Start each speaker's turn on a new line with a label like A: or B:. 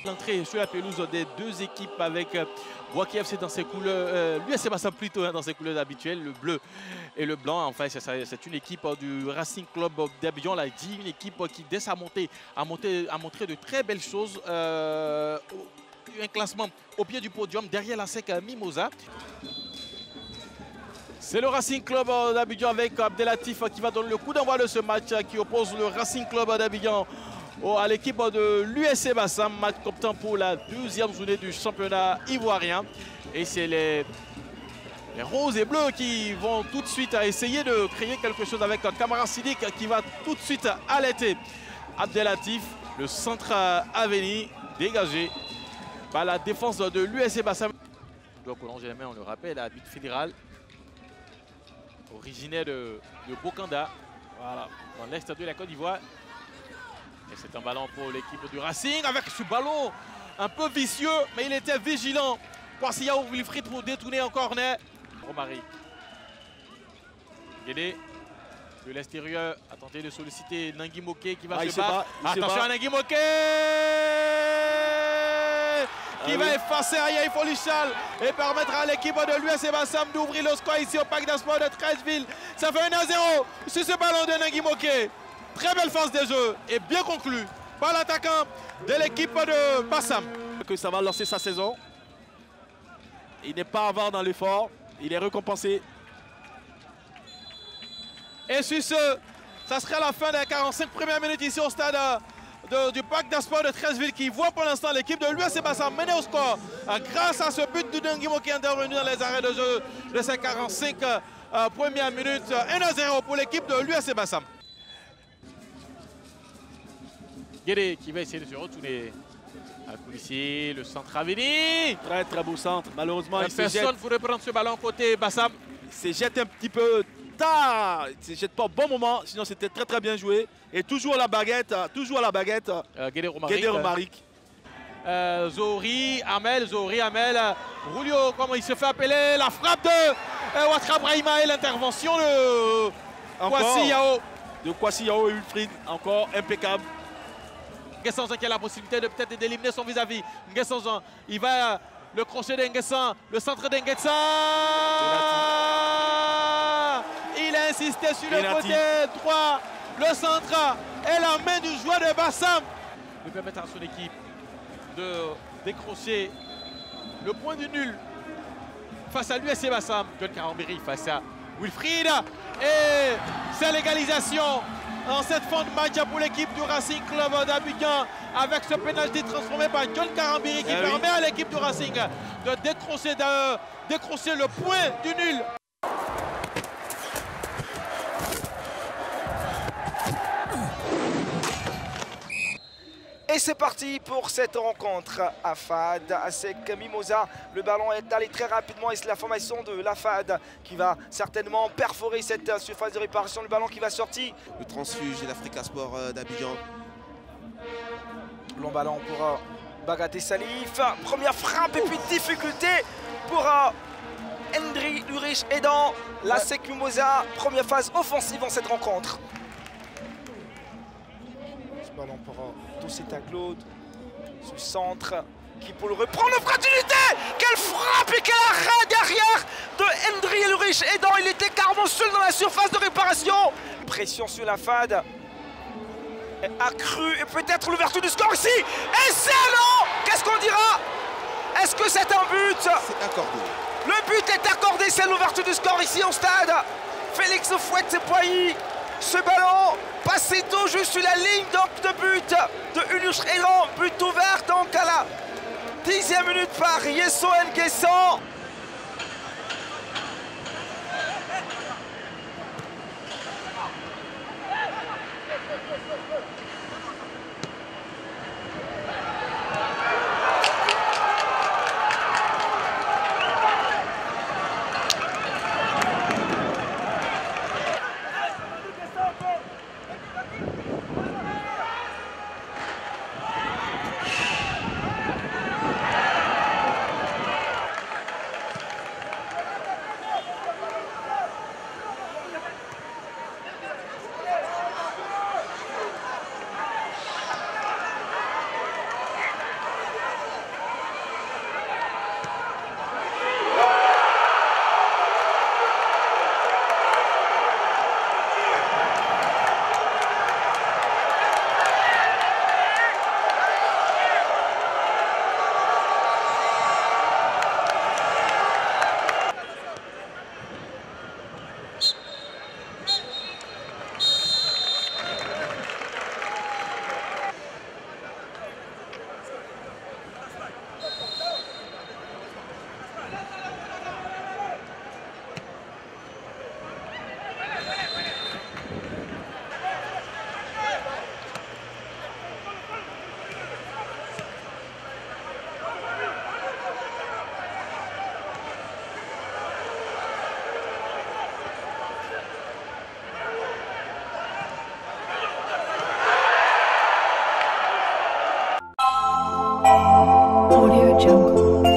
A: L'entrée sur la pelouse des deux équipes avec Bouaké FC dans ses couleurs, l'USC Bassam plutôt dans ses couleurs habituelles, le bleu et le blanc. Enfin, c'est une équipe du Racing Club d'Abidjan, on l'a dit, une équipe qui dès sa montée a montré de très belles choses. Un classement au pied du podium derrière la SEC Mimosa. C'est le Racing Club d'Abidjan avec Abdelatif qui va donner le coup d'envoi de ce match qui oppose le Racing Club d'Abidjan à l'équipe de l'USC Bassam. Match comptant pour la deuxième journée du championnat ivoirien. Et c'est les roses et bleus qui vont tout de suite essayer de créer quelque chose avec Kamara Sidik qui va tout de suite alerter Abdelatif. Le centre à venir dégagé par la défense de l'USC Bassam. Il doit prolonger les mains, on le rappelle, l'arbitre fédéral originaire de Bokanda, voilà, dans l'est de la Côte d'Ivoire. Et c'est un ballon pour l'équipe du Racing avec ce ballon un peu vicieux, mais il était vigilant. Kwasi ou Wilfried pour détourner en corner. Romaric. Guédé de l'extérieur a tenté de solliciter Nangui Moké qui va se battre. Attention à Nangui Moké qui va effacer Ayaï Folichal et permettre à l'équipe de l'USC Bassam d'ouvrir le score ici au Parc des Sports de Treichville. Ça fait 1-0 sur ce ballon de Nangui Moké. Très belle phase de jeu et bien conclu par l'attaquant de l'équipe de Bassam.
B: Que ça va lancer sa saison. Il n'est pas avare dans l'effort, il est récompensé.
A: Et sur ce, ça sera la fin des 45 premières minutes ici au stade du Parc des Sports de Treichville qui voit pour l'instant l'équipe de l'USC Bassam mener au score grâce à ce but de Nangui Moké intervenu dans les arrêts de jeu de ces 45 premières minutes. 1-0 pour l'équipe de l'USC Bassam. Guédé qui va essayer de se retourner à Koulissi, le centre à venir.
B: Très beau centre, malheureusement il se jette.
A: Personne pour reprendre ce ballon côté Bassam.
B: Il se jette un petit peu tard, il ne se jette pas au bon moment, sinon c'était très bien joué. Et toujours à la baguette,
A: Guédé
B: Romaric.
A: Zohri, Amel, Rulio, comment il se fait appeler, la frappe de Ouattara Brahima et l'intervention de Kwasi Yao.
B: De Kwasi Yao et Wilfried, encore impeccable.
A: Nguessan qui a la possibilité de peut-être d'éliminer son vis-à-vis. Nguessan, il va le crochet d'Nguessan, le centre d'Nguessan. Il a insisté sur le côté droit, le centre et la main du joueur de Bassam. Il peut permettre à son équipe de décrocher le point du nul face à l'USC Bassam. John Karambiri face à Wilfried. Et c'est l'égalisation en cette fin de match pour l'équipe du Racing Club d'Abidjan avec ce pénalty transformé par John Karambiri qui permet à l'équipe du Racing de décrocher le point du nul.
C: Et c'est parti pour cette rencontre. Afad, ASEC Mimosa. Le ballon est allé très rapidement et c'est la formation de l'Afad qui va certainement perforer cette surface de réparation. Le ballon qui va sortir.
D: Le transfuge de l'Africa Sport d'Abidjan.
C: Long ballon pour Bagaté Salif. Première frappe et puis difficulté pour Hendry Lurich aidant l'ASEC Mimosa. Première phase offensive en cette rencontre. Ce ballon pour Tosseta Claude. Ce centre qui pour le reprendre l'opportunité. Quelle frappe et quel arrêt derrière de Hendry Lurich aidant. Il était carrément seul dans la surface de réparation. Pression sur la FAD. Accru et peut-être l'ouverture du score ici. Et c'est non. Qu'est-ce qu'on dira? Est-ce que c'est un but?
D: C'est accordé.
C: Le but est accordé, c'est l'ouverture du score ici au stade. Félix fouette ses poignées. Ce ballon passé tout juste sur la ligne de but de Ulyush Elan. But ouvert donc à la 10e minute par Yesso Nguessan.
E: Audio Jungle.